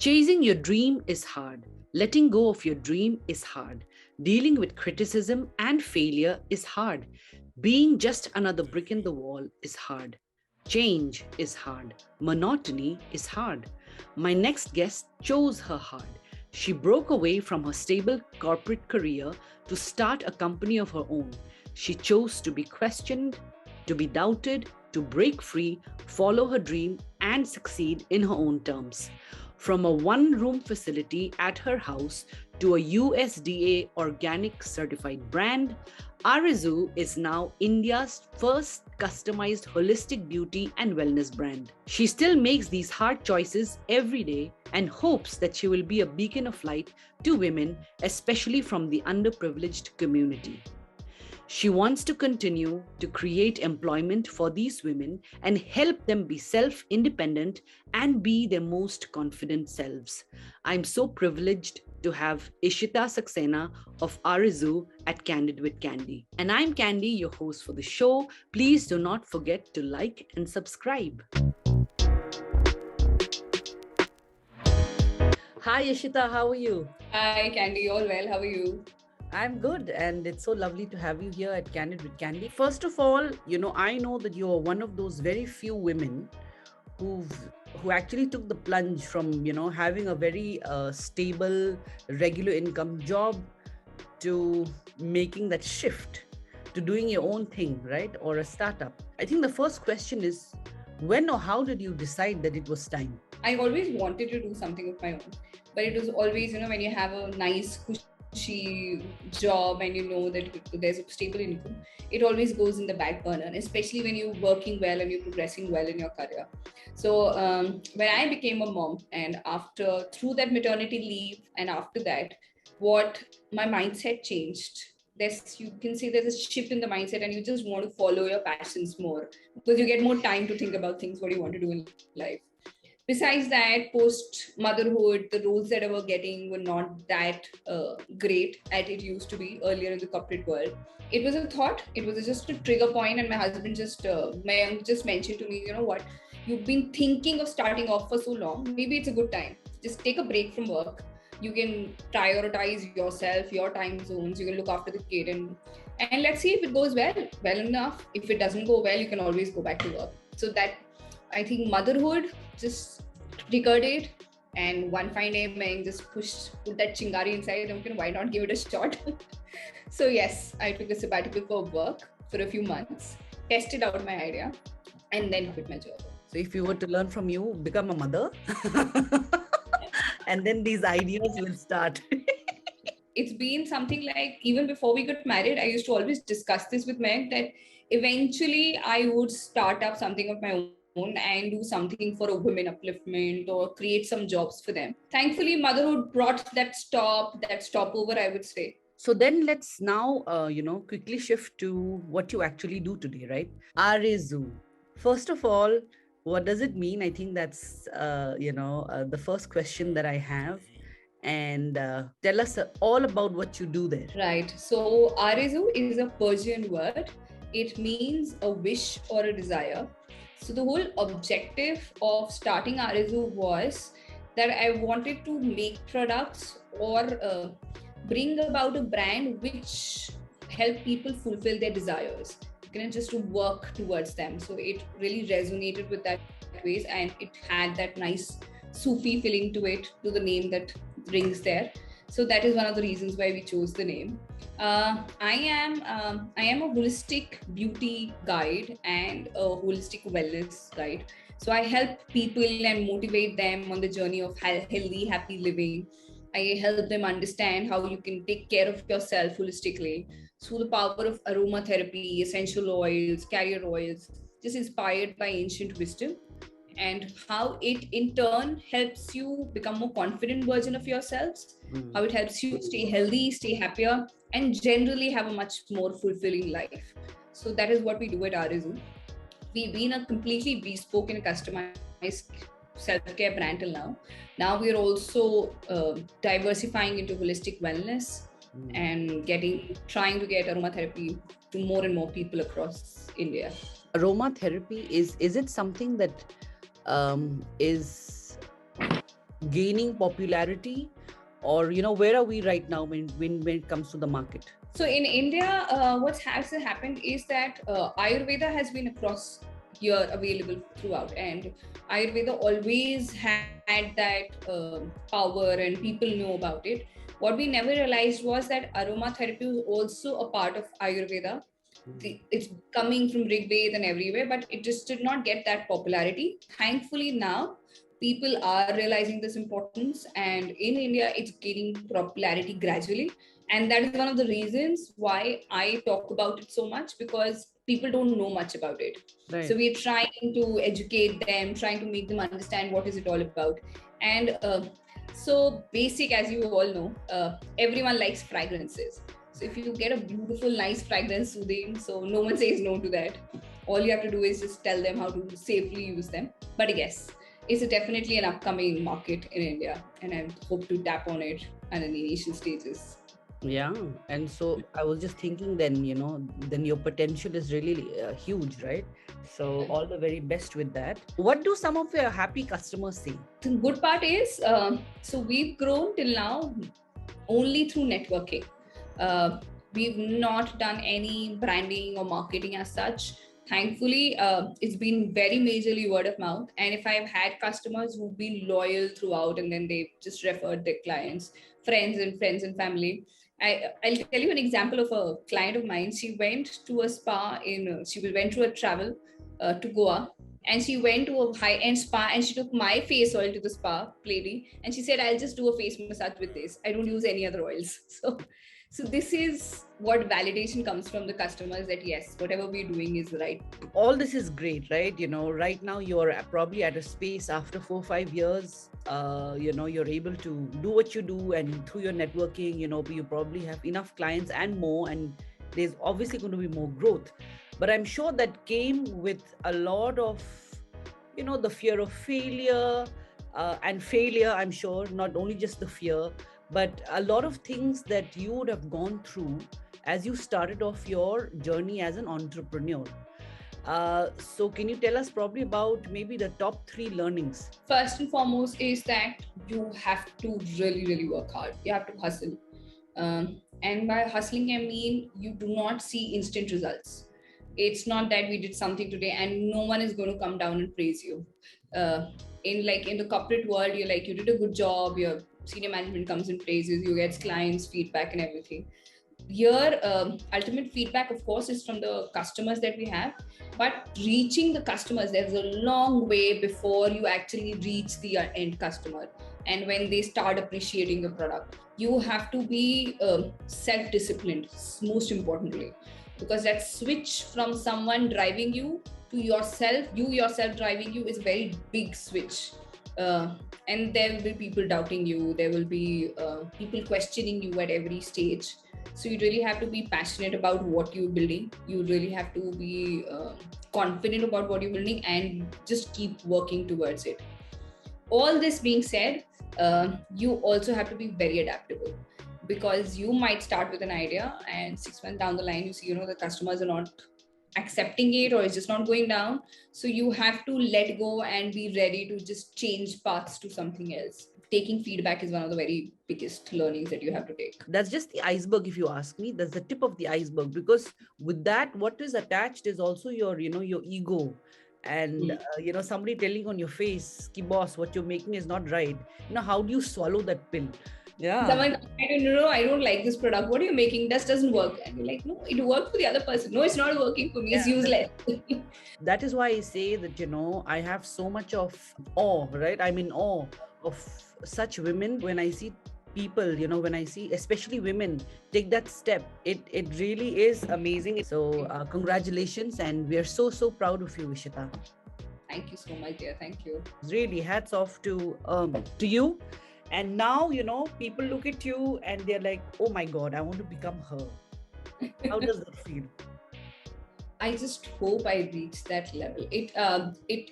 Chasing your dream is hard. Letting go of your dream is hard. Dealing with criticism and failure is hard. Being just another brick in the wall is hard. Change is hard. Monotony is hard. My next guest chose her hard. She broke away from her stable corporate career to start a company of her own. She chose to be questioned, to be doubted, to break free, follow her dream, and succeed in her own terms. From a one-room facility at her house to a USDA Organic Certified Brand, Arezou is now India's first customized holistic beauty and wellness brand. She still makes these hard choices every day and hopes that she will be a beacon of light to women, especially from the underprivileged community. She wants to continue to create employment for these women and help them be self-independent and be their most confident selves. I'm so privileged to have Ishita Saxena of Arezou at Candid with Candy. And I'm Candy, your host for the show. Please do not forget to like and subscribe. Hi Ishita, how are you? Hi Candy, all well, how are you? I'm good, and it's so lovely to have you here at Candid with Candy. First of all, I know that you are one of those very few women who actually took the plunge from having a very stable, regular income job to making that shift to doing your own thing, right, or a startup. I think the first question is, when or how did you decide that it was time? I always wanted to do something of my own, but it was always, when you have a nice, cushy job and you know that there's a stable income, it always goes in the back burner, especially when you're working well and you're progressing well in your career. So when I became a mom and through that maternity leave and after that, what my mindset changed. You can see there's a shift in the mindset and you just want to follow your passions more because you get more time to think about things, what you want to do in life. Besides that, post motherhood, the roles that I was getting were not that great as it used to be earlier in the corporate world. It was a thought, it was just a trigger point, and my husband just mentioned to me, you know what, you've been thinking of starting off for so long, maybe it's a good time. Just take a break from work. You can prioritize yourself, your time zones, you can look after the kid, and let's see if it goes well enough. If it doesn't go well, you can always go back to work. So that, I think motherhood just triggered it, and one fine day I just put that chingari inside. Okay, why not give it a shot? So yes, I took a sabbatical for work for a few months, tested out my idea, and then quit my job. So if you were to learn from you, become a mother, and then these ideas will start. It's been something like, even before we got married, I used to always discuss this with Meg that eventually I would start up something of my own and do something for a women upliftment or create some jobs for them. Thankfully, motherhood brought that stopover, I would say. So then let's now, quickly shift to what you actually do today, right? Arezou. First of all, what does it mean? I think that's, the first question that I have. And tell us all about what you do there. Right. So Arezou is a Persian word. It means a wish or a desire. So the whole objective of starting Arezou was that I wanted to make products or bring about a brand which help people fulfill their desires, just to work towards them. So it really resonated with that ways, and it had that nice Sufi feeling to it, to the name that rings there. So that is one of the reasons why we chose the name. I am a holistic beauty guide and a holistic wellness guide. So I help people and motivate them on the journey of healthy, happy living. I help them understand how you can take care of yourself holistically through the power of aromatherapy, essential oils, carrier oils, just inspired by ancient wisdom, and how it in turn helps you become more confident version of yourselves, how it helps you stay healthy, stay happier, and generally have a much more fulfilling life. So that is what we do at Arezou. We've been a completely bespoke and customized self-care brand till now. Now we are also diversifying into holistic wellness and trying to get aromatherapy to more and more people across India. Aromatherapy is it something that is gaining popularity, or where are we right now when it comes to the market? So in India, what has happened is that Ayurveda has been across here available throughout, and Ayurveda always had that power, and people know about it. What we never realized was that aromatherapy was also a part of Ayurveda. It's coming from Rig Veda and everywhere, but it just did not get that popularity. Thankfully, now people are realizing this importance, and in India, it's gaining popularity gradually. And that is one of the reasons why I talk about it so much, because people don't know much about it. Right. So we're trying to educate them, trying to make them understand what is it all about. And so basic, as you all know, everyone likes fragrances. So if you get a beautiful, nice fragrance soothing, so no one says no to that. All you have to do is just tell them how to safely use them. But yes, it's definitely an upcoming market in India, and I hope to tap on it at the initial stages. Yeah, and so I was just thinking, then then your potential is really huge, right? So all the very best with that. What do some of your happy customers say? The good part is, so we've grown till now only through networking. Uh, we've not done any branding or marketing as such. Thankfully, it's been very majorly word of mouth. And if I've had customers who've been loyal throughout and then they just referred their clients, friends and family. I'll tell you an example of a client of mine. She went to a spa she went to a travel to Goa, and she went to a high-end spa and she took my face oil to the spa lady, and she said, I'll just do a face massage with this, I don't use any other oils. So this is what validation comes from the customers, that yes, whatever we're doing is right. All this is great, right? Right now you're probably at a space after 4 or 5 years. You're able to do what you do, and through your networking, you probably have enough clients and more, and there's obviously going to be more growth. But I'm sure that came with a lot of the fear of failure, and failure, I'm sure, not only just the fear, but a lot of things that you would have gone through as you started off your journey as an entrepreneur. So can you tell us probably about maybe the top 3 learnings? First and foremost is that you have to really work hard. You have to hustle. And by hustling, I mean you do not see instant results. It's not that we did something today and no one is going to come down and praise you. Uh, in the corporate world, you're like, you did a good job, your senior management comes and praises you, gets clients, feedback, and everything. Here, ultimate feedback, of course, is from the customers that we have, but reaching the customers, there's a long way before you actually reach the end customer. And when they start appreciating the product, you have to be self-disciplined, most importantly, because that switch from someone driving you to yourself, you yourself driving you, is a very big switch. uh, and there will be people doubting you, there will be people questioning you at every stage. So you really have to be passionate about what you're building, you really have to be confident about what you're building, and just keep working towards it. All this being said, you also have to be very adaptable, because you might start with an idea and 6 months down the line you see, the customers are not accepting it, or it's just not going down. So you have to let go and be ready to just change paths to something else. Taking feedback is one of the very biggest learnings that you have to take. That's just the iceberg, if you ask me. That's the tip of the iceberg, because with that, what is attached is also your ego. And somebody telling on your face, ki boss, what you're making is not right. How do you swallow that pill? Yeah. Someone, I don't know, I don't like this product, what are you making, this doesn't work. And you're like, no, it worked for the other person, no, it's not working for me, it's Yeah, useless. that is why I say that I have so much of awe, right? I'm in awe of such women. When I see people, when I see especially women take that step, it really is amazing. So congratulations, and we are so proud of you, Ishita. Thank you so much, dear, thank you. Really, hats off to you. And now people look at you and they're like, oh my god, I want to become her. How does that feel? I just hope I reach that level. It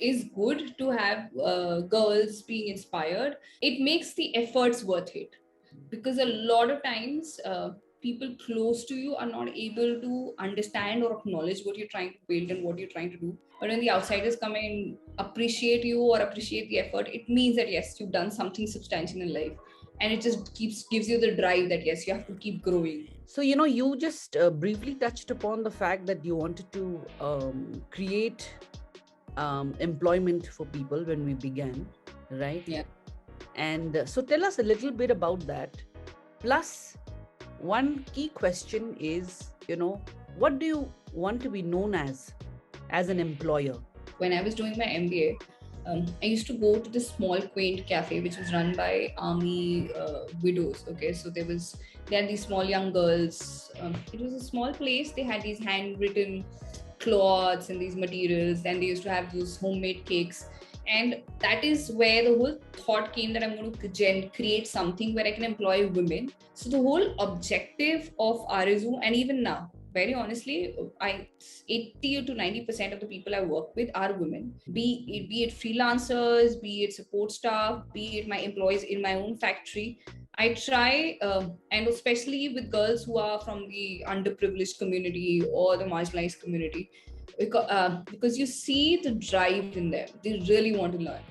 is good to have girls being inspired. It makes the efforts worth it, because a lot of times people close to you are not able to understand or acknowledge what you're trying to build and what you're trying to do. But when the outsiders come and appreciate you or appreciate the effort, it means that yes, you've done something substantial in life, and it just gives you the drive that yes, you have to keep growing. So, you just briefly touched upon the fact that you wanted to create employment for people when we began, right? Yeah. And so tell us a little bit about that. Plus, one key question is, what do you want to be known as an employer? When I was doing my MBA, I used to go to this small quaint cafe which was run by army widows. Okay, so they had these small young girls. It was a small place. They had these handwritten cloths and these materials, and they used to have those homemade cakes. And that is where the whole thought came that I'm going to create something where I can employ women. So the whole objective of Arezou, and even now, very honestly, I 80 to 90% of the people I work with are women. Be it freelancers, be it support staff, be it my employees in my own factory. I try, and especially with girls who are from the underprivileged community or the marginalized community, because you see the drive in them. They really want to learn.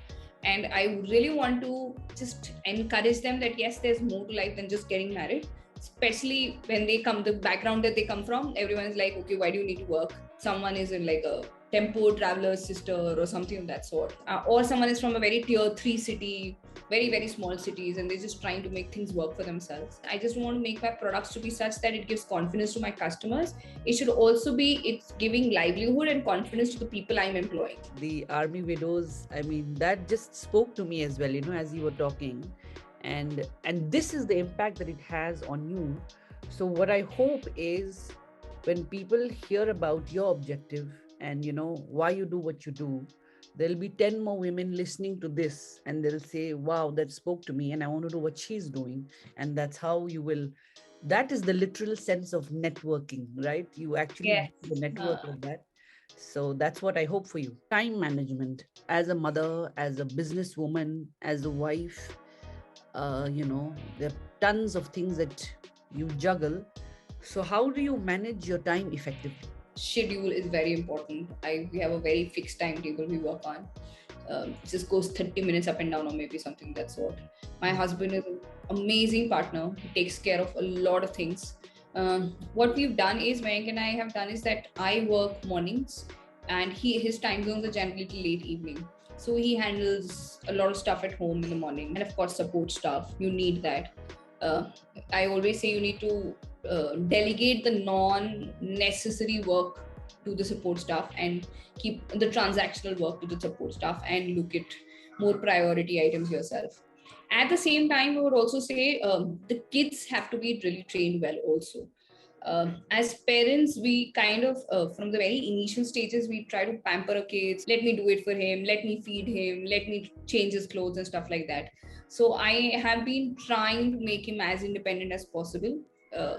And I really want to just encourage them that yes, there's more to life than just getting married. Especially when they come, the background that they come from, everyone is like, okay, why do you need to work? Someone is in like a tempo traveler's sister or something of that sort. Or someone is from a very tier 3 city, very, very small cities, and they're just trying to make things work for themselves. I just want to make my products to be such that it gives confidence to my customers. It should also be, it's giving livelihood and confidence to the people I'm employing. The army widows, I mean, that just spoke to me as well, as you were talking. And this is the impact that it has on you. So what I hope is, when people hear about your objective and why you do what you do, there'll be 10 more women listening to this, and they'll say, wow, that spoke to me and I want to do what she's doing. And that's how you will, that is the literal sense of networking, right? You actually Yes. do the network of that. So that's what I hope for you. Time management, as a mother, as a businesswoman, as a wife, there are tons of things that you juggle. So how do you manage your time effectively? Schedule is very important. We have a very fixed timetable we work on. Just goes 30 minutes up and down, or maybe something that sort. My husband is an amazing partner. He takes care of a lot of things. What we've done is, Mayank and I have done is that I work mornings, and his time zones are generally till late evening. So he handles a lot of stuff at home in the morning, and of course support staff. You need that. I always say you need to delegate the non-necessary work to the support staff and keep the transactional work to the support staff, and look at more priority items yourself. At the same time, we would also say the kids have to be really trained well also. As parents, we kind of, from the very initial stages, we try to pamper our kids. Let me do it for him. Let me feed him. Let me change his clothes and stuff like that. So I have been trying to make him as independent as possible, uh,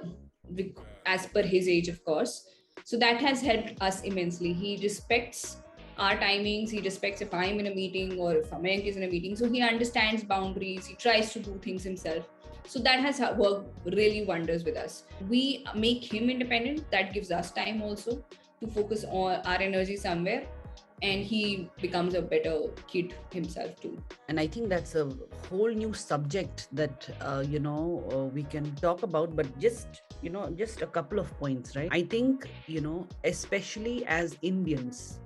as per his age, of course. So that has helped us immensely. He respects our timings. He respects if I'm in a meeting or if Mayank is in a meeting. So he understands boundaries. He tries to do things himself. So that has worked really wonders with us. We make him independent. That gives us time also to focus on our energy somewhere, and he becomes a better kid himself too. And I think that's a whole new subject that we can talk about. But just a couple of points, right? I think especially as Indians,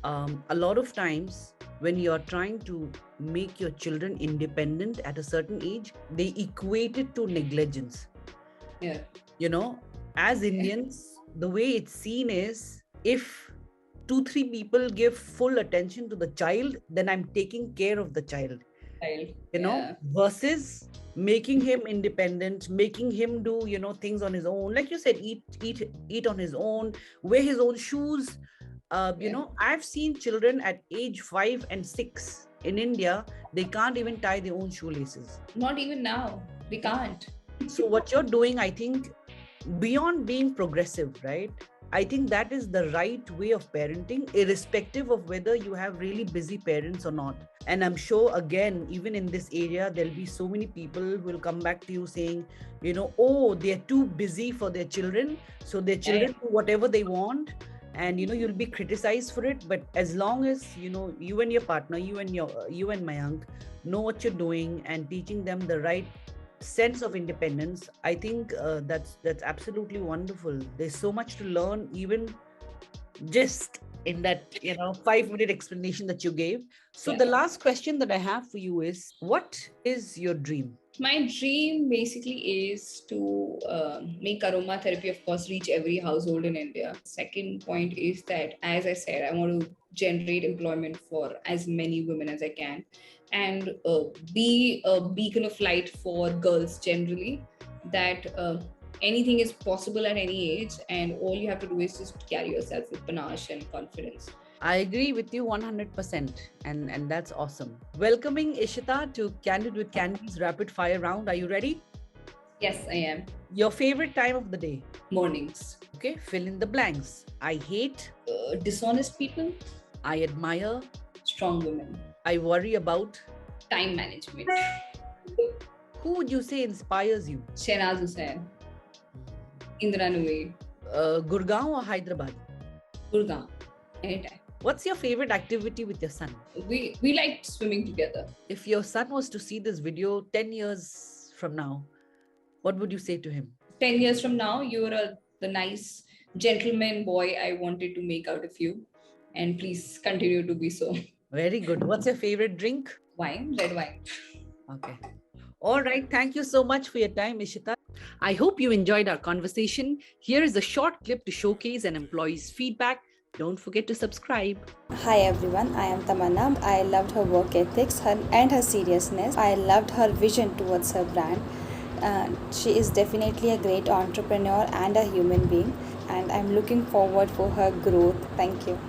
a lot of times when you're trying to make your children independent at a certain age, they equate it to negligence. Yeah. As Indians, the way it's seen is, if 2 3 people give full attention to the child, then I'm taking care of the child. Child. Yeah. Versus making him independent, making him do things on his own, like you said, eat on his own, wear his own shoes. I've seen children at age 5 and 6 in India, they can't even tie their own shoelaces. Not even now. We can't. So what you're doing, I think, beyond being progressive, right? I think that is the right way of parenting, irrespective of whether you have really busy parents or not. And I'm sure, again, even in this area, there'll be so many people who will come back to you saying, oh, they're too busy for their children. So their children do whatever they want. and you'll be criticized for it, but as long as you and your partner, you and Mayank know what you're doing and teaching them the right sense of independence, I think that's absolutely wonderful. There's so much to learn, even just in that 5-minute explanation that you gave. So Yeah. the last question that I have for you is, what is your dream? My dream basically is to make aromatherapy, of course, reach every household in India. Second point is that, as I said, I want to generate employment for as many women as I can, and be a beacon of light for girls generally, that anything is possible at any age, and all you have to do is just carry yourself with panache and confidence. I agree with you 100%, and that's awesome. Welcoming Ishita to Candid with Candy's rapid fire round. Are you ready? Yes, I am. Your favorite time of the day? Mornings. Okay, fill in the blanks. I hate. Dishonest people. I admire. Strong women. I worry about. Time management. Who would you say inspires you? Shehnaz Hussain. Indra Nui. Gurgaon or Hyderabad? Gurgaon. Anytime. What's your favorite activity with your son? We like swimming together. If your son was to see this video 10 years from now, what would you say to him? 10 years from now, you're the nice gentleman boy I wanted to make out of you. And please continue to be so. Very good. What's your favorite drink? Wine, red wine. Okay. All right. Thank you so much for your time, Ishita. I hope you enjoyed our conversation. Here is a short clip to showcase an employee's feedback. Don't forget to subscribe. Hi everyone, I am Tamanna. I loved her work ethics and her seriousness. I loved her vision towards her brand. She is definitely a great entrepreneur and a human being, and I'm looking forward for her growth. Thank you.